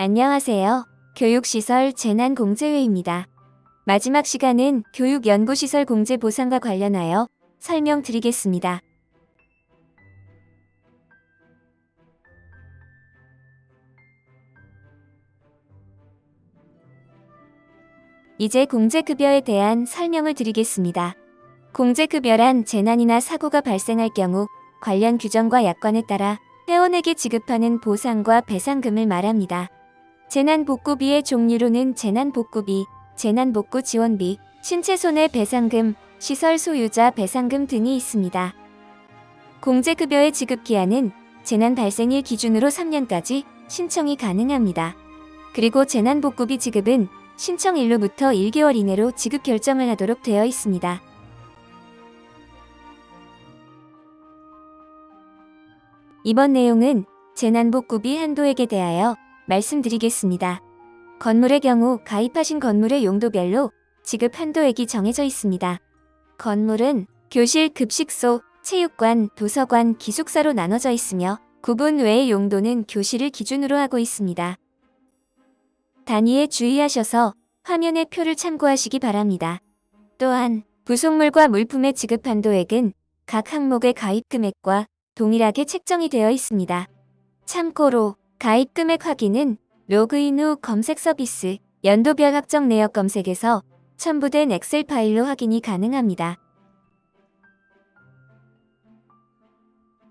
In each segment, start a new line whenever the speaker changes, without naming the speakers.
안녕하세요. 교육시설 재난공제회입니다. 마지막 시간은 교육연구시설 공제 보상과 관련하여 설명드리겠습니다. 이제 공제급여에 대한 설명을 드리겠습니다. 공제급여란 재난이나 사고가 발생할 경우 관련 규정과 약관에 따라 회원에게 지급하는 보상과 배상금을 말합니다. 재난복구비의 종류로는 재난복구비, 재난복구지원비, 신체손해배상금, 시설 소유자 배상금 등이 있습니다. 공제급여의 지급기한은 재난 발생일 기준으로 3년까지 신청이 가능합니다. 그리고 재난복구비 지급은 신청일로부터 1개월 이내로 지급 결정을 하도록 되어 있습니다. 이번 내용은 재난복구비 한도액에 대하여 말씀드리겠습니다. 건물의 경우 가입하신 건물의 용도별로 지급 한도액이 정해져 있습니다. 건물은 교실, 급식소, 체육관, 도서관, 기숙사로 나눠져 있으며 구분 외의 용도는 교실을 기준으로 하고 있습니다. 단위에 주의하셔서 화면의 표를 참고하시기 바랍니다. 또한 부속물과 물품의 지급 한도액은 각 항목의 가입 금액과 동일하게 책정이 되어 있습니다. 참고로 가입 금액 확인은 로그인 후 검색 서비스, 연도별 확정 내역 검색에서 첨부된 엑셀 파일로 확인이 가능합니다.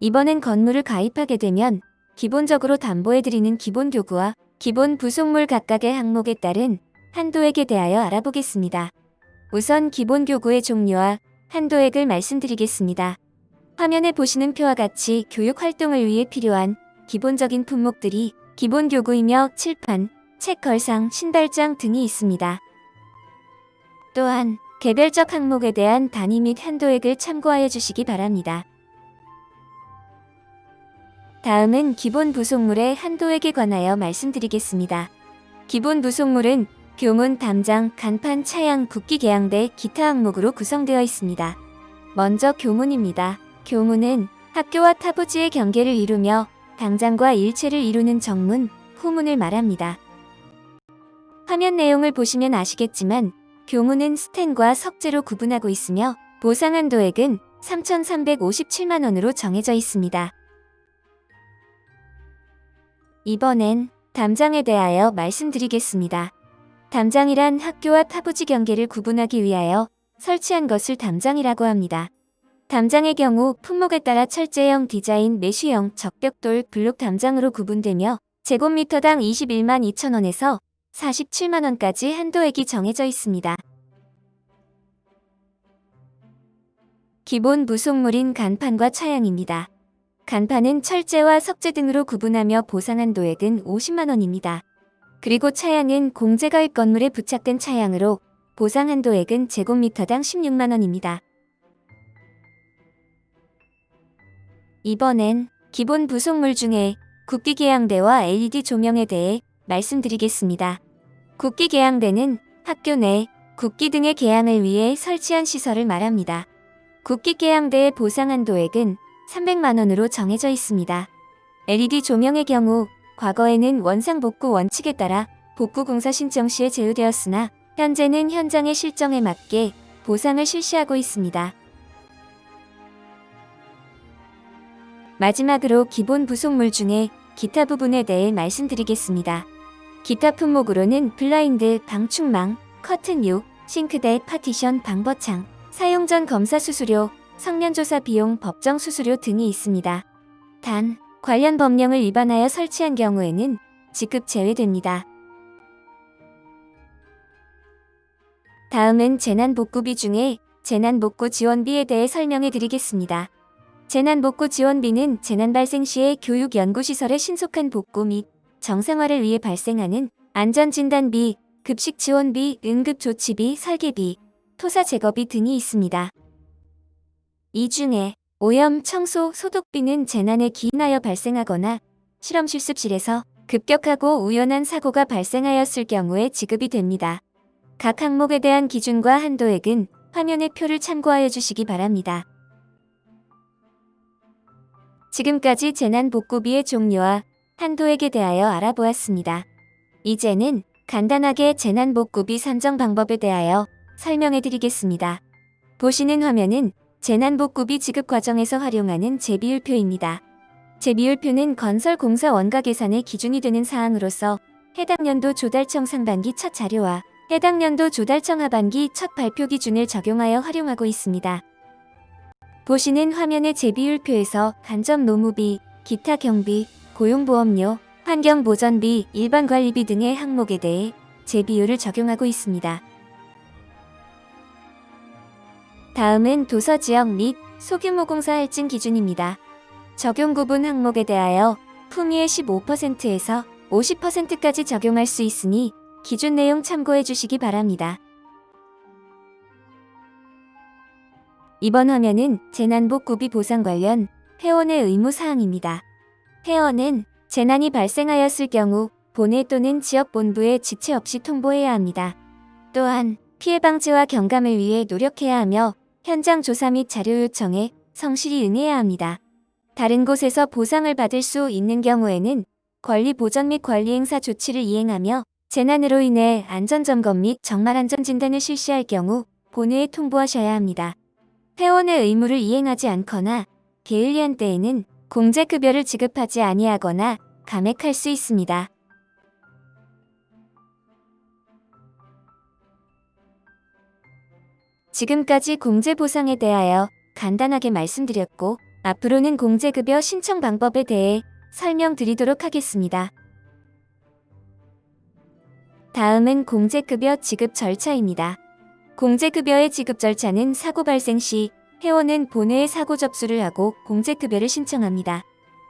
이번엔 건물을 가입하게 되면 기본적으로 담보해드리는 기본교구와 기본 부속물 각각의 항목에 따른 한도액에 대하여 알아보겠습니다. 우선 기본교구의 종류와 한도액을 말씀드리겠습니다. 화면에 보시는 표와 같이 교육활동을 위해 필요한 기본적인 품목들이 기본교구이며 칠판, 책 걸상, 신발장 등이 있습니다. 또한 개별적 항목에 대한 단위 및 한도액을 참고하여 주시기 바랍니다. 다음은 기본 부속물의 한도액에 관하여 말씀드리겠습니다. 기본 부속물은 교문, 담장, 간판, 차양, 국기계양대, 기타 항목으로 구성되어 있습니다. 먼저 교문입니다. 교문은 학교와 타부지의 경계를 이루며 당장과 일체를 이루는 정문, 후문을 말합니다. 화면 내용을 보시면 아시겠지만 교문은 스텐과 석재로 구분하고 있으며 보상 한도액은 3,357만원으로 정해져 있습니다. 이번엔 담장에 대하여 말씀드리겠습니다. 담장이란 학교와 타부지 경계를 구분하기 위하여 설치한 것을 담장이라고 합니다. 담장의 경우 품목에 따라 철제형, 디자인, 메쉬형, 적벽돌, 블록 담장으로 구분되며 제곱미터당 21만 2천원에서 47만원까지 한도액이 정해져 있습니다. 기본 부속물인 간판과 차양입니다. 간판은 철제와 석재 등으로 구분하며 보상 한도액은 50만원입니다. 그리고 차양은 공제가입 건물에 부착된 차양으로 보상 한도액은 제곱미터당 16만원입니다. 이번엔 기본 부속물 중에 국기계양대와 LED 조명에 대해 말씀드리겠습니다. 국기계양대는 학교 내 국기 등의 계양을 위해 설치한 시설을 말합니다. 국기계양대의 보상 한도액은 300만원으로 정해져 있습니다. LED 조명의 경우 과거에는 원상복구 원칙에 따라 복구공사 신청 시에 제휴되었으나 현재는 현장의 실정에 맞게 보상을 실시하고 있습니다. 마지막으로 기본 부속물 중에 기타 부분에 대해 말씀드리겠습니다. 기타 품목으로는 블라인드, 방충망, 커튼유, 싱크대, 파티션, 방버창, 사용 전 검사 수수료, 성년조사 비용, 법정 수수료 등이 있습니다. 단, 관련 법령을 위반하여 설치한 경우에는 지급 제외됩니다. 다음은 재난복구비 중에 재난복구지원비에 대해 설명해 드리겠습니다. 재난복구지원비는 재난 발생 시에 교육연구시설의 신속한 복구 및 정상화를 위해 발생하는 안전진단비, 급식지원비, 응급조치비, 설계비, 토사제거비 등이 있습니다. 이 중에 오염, 청소, 소독비는 재난에 기인하여 발생하거나 실험 실습실에서 급격하고 우연한 사고가 발생하였을 경우에 지급이 됩니다. 각 항목에 대한 기준과 한도액은 화면의 표를 참고하여 주시기 바랍니다. 지금까지 재난복구비의 종류와 한도액에 대하여 알아보았습니다. 이제는 간단하게 재난복구비 산정 방법에 대하여 설명해 드리겠습니다. 보시는 화면은 재난복구비 지급 과정에서 활용하는 재비율표입니다. 재비율표는 건설공사 원가 계산의 기준이 되는 사항으로서 해당 연도 조달청 상반기 첫 자료와 해당 연도 조달청 하반기 첫 발표 기준을 적용하여 활용하고 있습니다. 보시는 화면의 재비율표에서 간접 노무비, 기타 경비, 고용보험료, 환경보전비, 일반관리비 등의 항목에 대해 재비율을 적용하고 있습니다. 다음은 도서지역 및 소규모 공사 할증 기준입니다. 적용 구분 항목에 대하여 품위의 15%에서 50%까지 적용할 수 있으니 기준 내용 참고해 주시기 바랍니다. 이번 화면은 재난복구비 보상 관련 회원의 의무 사항입니다. 회원은 재난이 발생하였을 경우 본회 또는 지역본부에 지체 없이 통보해야 합니다. 또한 피해 방지와 경감을 위해 노력해야 하며 현장 조사 및 자료 요청에 성실히 응해야 합니다. 다른 곳에서 보상을 받을 수 있는 경우에는 권리 보전 및 권리 행사 조치를 이행하며 재난으로 인해 안전점검 및 정말안전진단을 실시할 경우 본회에 통보하셔야 합니다. 회원의 의무를 이행하지 않거나 게을리한 때에는 공제급여를 지급하지 아니하거나 감액할 수 있습니다. 지금까지 공제보상에 대하여 간단하게 말씀드렸고 앞으로는 공제급여 신청 방법에 대해 설명드리도록 하겠습니다. 다음은 공제급여 지급 절차입니다. 공제급여의 지급 절차는 사고 발생 시 회원은 본회에 사고 접수를 하고 공제급여를 신청합니다.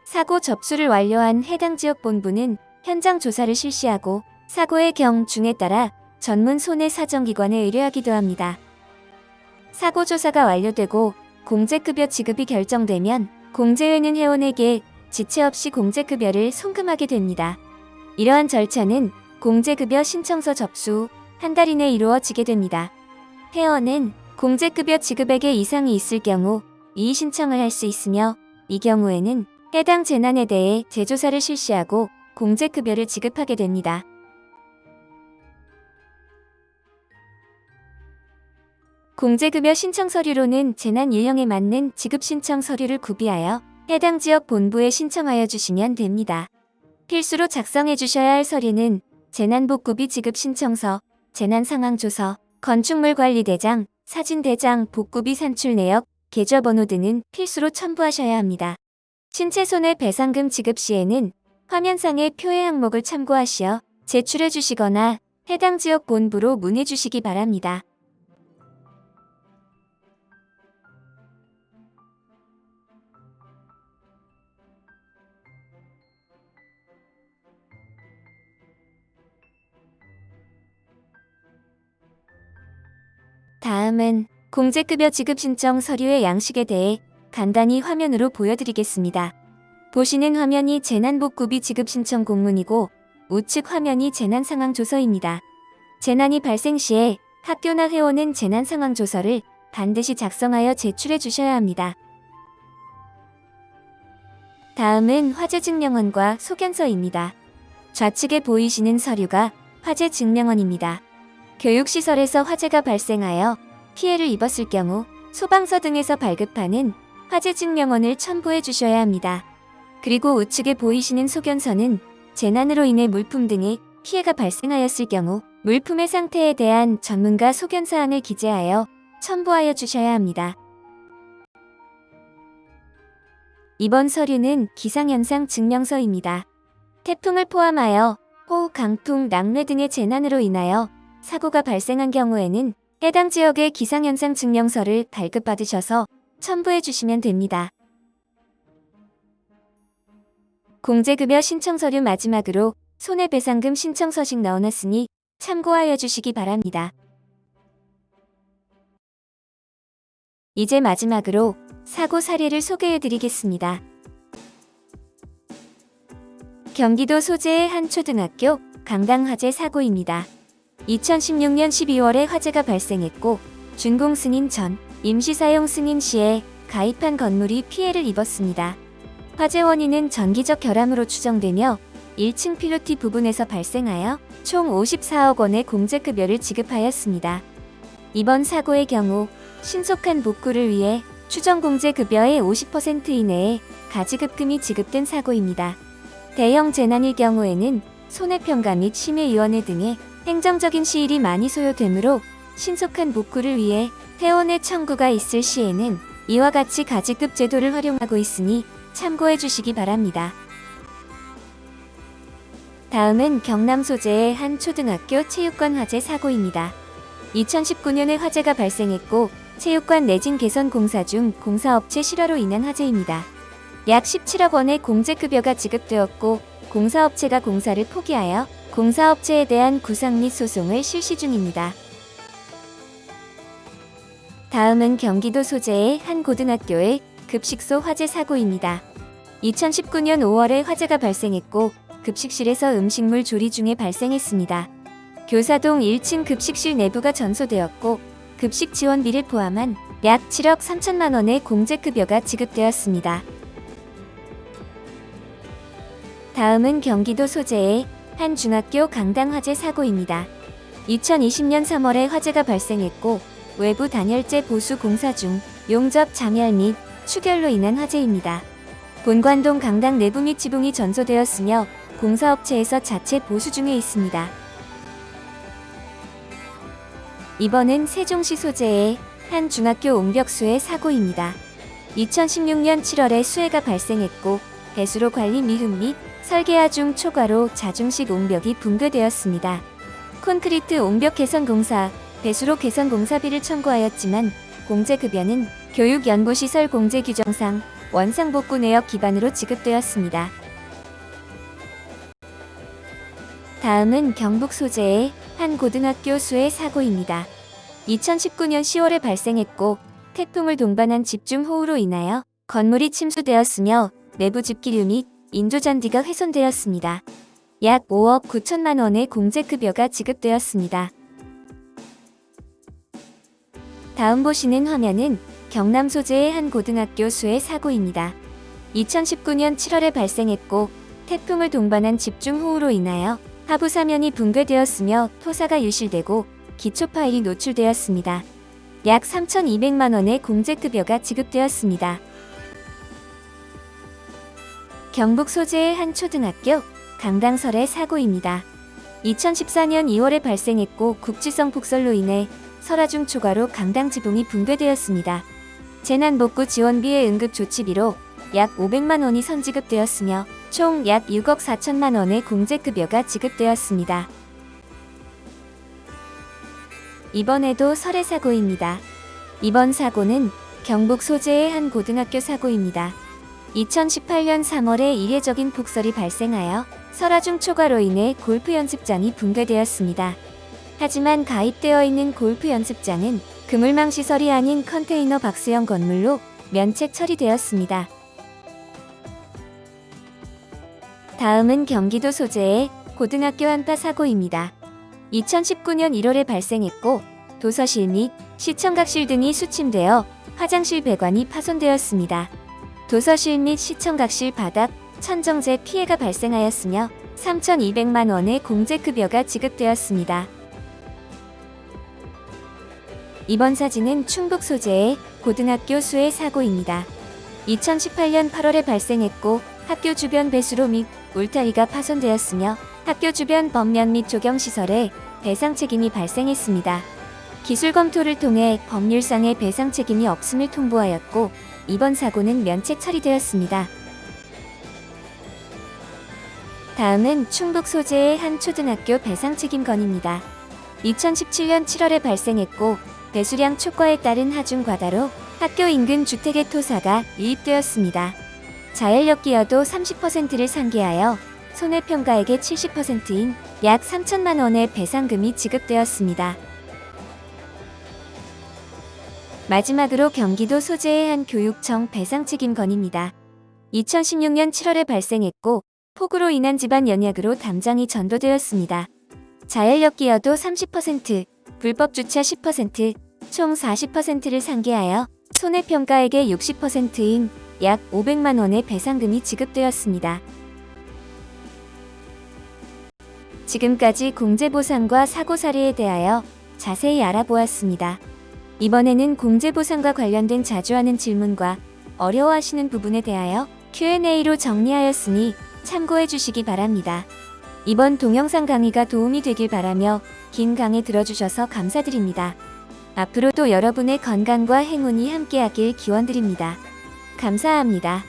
사고 접수를 완료한 해당 지역본부는 현장 조사를 실시하고 사고의 경, 중에 따라 전문 손해사정기관에 의뢰하기도 합니다. 사고 조사가 완료되고 공제급여 지급이 결정되면 공제회는 회원에게 지체 없이 공제급여를 송금하게 됩니다. 이러한 절차는 공제급여 신청서 접수 후 한 달 이내 이루어지게 됩니다. 회원은 공제급여 지급액의 이상이 있을 경우 이의 신청을 할 수 있으며 이 경우에는 해당 재난에 대해 재조사를 실시하고 공제급여를 지급하게 됩니다. 공제급여 신청 서류로는 재난 연령에 맞는 지급 신청 서류를 구비하여 해당 지역 본부에 신청하여 주시면 됩니다. 필수로 작성해 주셔야 할 서류는 재난복구비 지급 신청서, 재난상황조서, 건축물관리대장, 사진대장, 복구비 산출 내역, 계좌번호 등은 필수로 첨부하셔야 합니다. 신체손해배상금 지급 시에는 화면상의 표의 항목을 참고하시어 제출해 주시거나 해당 지역 본부로 문의 주시기 바랍니다. 다음은 공제급여 지급 신청 서류의 양식에 대해 간단히 화면으로 보여드리겠습니다. 보시는 화면이 재난복구비 지급 신청 공문이고 우측 화면이 재난상황조서입니다. 재난이 발생 시에 학교나 회원은 재난상황조서를 반드시 작성하여 제출해 주셔야 합니다. 다음은 화재증명원과 소견서입니다. 좌측에 보이시는 서류가 화재증명원입니다. 교육시설에서 화재가 발생하여 피해를 입었을 경우 소방서 등에서 발급하는 화재증명원을 첨부해 주셔야 합니다. 그리고 우측에 보이시는 소견서는 재난으로 인해 물품 등의 피해가 발생하였을 경우 물품의 상태에 대한 전문가 소견사항을 기재하여 첨부하여 주셔야 합니다. 이번 서류는 기상현상 증명서입니다. 태풍을 포함하여 호우, 강풍, 낙뢰 등의 재난으로 인하여 사고가 발생한 경우에는 해당 지역의 기상현상 증명서를 발급받으셔서 첨부해 주시면 됩니다. 공제급여 신청서류 마지막으로 손해배상금 신청서식 넣어놨으니 참고하여 주시기 바랍니다. 이제 마지막으로 사고 사례를 소개해 드리겠습니다. 경기도 소재의 한 초등학교 강당 화재 사고입니다. 2016년 12월에 화재가 발생했고 준공 승인 전 임시사용 승인 시에 가입한 건물이 피해를 입었습니다. 화재 원인은 전기적 결함으로 추정되며 1층 필로티 부분에서 발생하여 총 54억 원의 공제급여를 지급하였습니다. 이번 사고의 경우 신속한 복구를 위해 추정 공제급여의 50% 이내에 가지급금이 지급된 사고입니다. 대형 재난일 경우에는 손해평가 및 심의위원회 등의 행정적인 시일이 많이 소요되므로 신속한 복구를 위해 퇴원의 청구가 있을 시에는 이와 같이 가지급 제도를 활용하고 있으니 참고해 주시기 바랍니다. 다음은 경남 소재의 한 초등학교 체육관 화재 사고입니다. 2019년에 화재가 발생했고 체육관 내진 개선 공사 중 공사업체 실화로 인한 화재입니다. 약 17억 원의 공제급여가 지급되었고 공사업체가 공사를 포기하여 공사업체에 대한 구상 및 소송을 실시 중입니다. 다음은 경기도 소재의 한 고등학교의 급식소 화재 사고입니다. 2019년 5월에 화재가 발생했고 급식실에서 음식물 조리 중에 발생했습니다. 교사동 1층 급식실 내부가 전소되었고 급식 지원비를 포함한 약 7억 3천만 원의 공제급여가 지급되었습니다. 다음은 경기도 소재의 한 중학교 강당 화재 사고입니다. 2020년 3월에 화재가 발생했고 외부 단열재 보수 공사 중 용접 장열 및 축열로 인한 화재입니다. 본관동 강당 내부 및 지붕이 전소되었으며 공사업체에서 자체 보수 중에 있습니다. 이번은 세종시 소재의 한 중학교 옹벽수의 사고입니다. 2016년 7월에 수해가 발생했고 배수로 관리 미흡 및 설계하 중 초과로 자중식 옹벽이 붕괴되었습니다. 콘크리트 옹벽 개선 공사, 배수로 개선 공사비를 청구하였지만 공제급여는 교육연구시설 공제규정상 원상복구 내역 기반으로 지급되었습니다. 다음은 경북 소재의 한 고등학교 수해 사고입니다. 2019년 10월에 발생했고 태풍을 동반한 집중호우로 인하여 건물이 침수되었으며 내부 집기류 및 인조잔디가 훼손되었습니다. 약 5억 9천만 원의 공제급여가 지급되었습니다. 다음 보시는 화면은 경남 소재의 한 고등학교 수해 사고입니다. 2019년 7월에 발생했고 태풍을 동반한 집중호우로 인하여 하부 사면이 붕괴되었으며 토사가 유실되고 기초 파일이 노출되었습니다. 약 3,200만 원의 공제급여가 지급되었습니다. 경북 소재의 한 초등학교 강당설의 사고입니다. 2014년 2월에 발생했고 국지성 폭설로 인해 설화 중 초과로 강당 지붕이 붕괴되었습니다. 재난복구 지원비의 응급조치비로 약 500만 원이 선지급되었으며 총 약 6억 4천만 원의 공제급여가 지급되었습니다. 이번에도 설해 사고입니다. 이번 사고는 경북 소재의 한 고등학교 사고입니다. 2018년 3월에 이례적인 폭설이 발생하여 설화 중 초과로 인해 골프 연습장이 붕괴되었습니다. 하지만 가입되어 있는 골프 연습장은 그물망 시설이 아닌 컨테이너 박스형 건물로 면책 처리되었습니다. 다음은 경기도 소재의 고등학교 한파 사고입니다. 2019년 1월에 발생했고 도서실 및 시청각실 등이 수침되어 화장실 배관이 파손되었습니다. 도서실 및 시청각실 바닥, 천정재 피해가 발생하였으며 3,200만 원의 공제급여가 지급되었습니다. 이번 사진은 충북 소재의 고등학교 수해 사고입니다. 2018년 8월에 발생했고 학교 주변 배수로 및 울타리가 파손되었으며 학교 주변 벽면 및 조경시설에 배상 책임이 발생했습니다. 기술 검토를 통해 법률상의 배상 책임이 없음을 통보하였고 이번 사고는 면책 처리되었습니다. 다음은 충북 소재의 한 초등학교 배상 책임 건입니다. 2017년 7월에 발생했고 배수량 초과에 따른 하중 과다로 학교 인근 주택의 토사가 유입되었습니다. 자연력 기여도 30%를 상기하여 손해평가액의 70%인 약 3천만 원의 배상금이 지급되었습니다. 마지막으로 경기도 소재의 한 교육청 배상책임 건입니다. 2016년 7월에 발생했고 폭우로 인한 집안 연약으로 담장이 전도되었습니다. 자연력 기여도 30%, 불법 주차 10%, 총 40%를 상기하여 손해평가액의 60%인 약 500만 원의 배상금이 지급되었습니다. 지금까지 공제보상과 사고 사례에 대하여 자세히 알아보았습니다. 이번에는 공제보상과 관련된 자주 하는 질문과 어려워하시는 부분에 대하여 Q&A로 정리하였으니 참고해 주시기 바랍니다. 이번 동영상 강의가 도움이 되길 바라며 긴 강의 들어주셔서 감사드립니다. 앞으로도 여러분의 건강과 행운이 함께하길 기원드립니다. 감사합니다.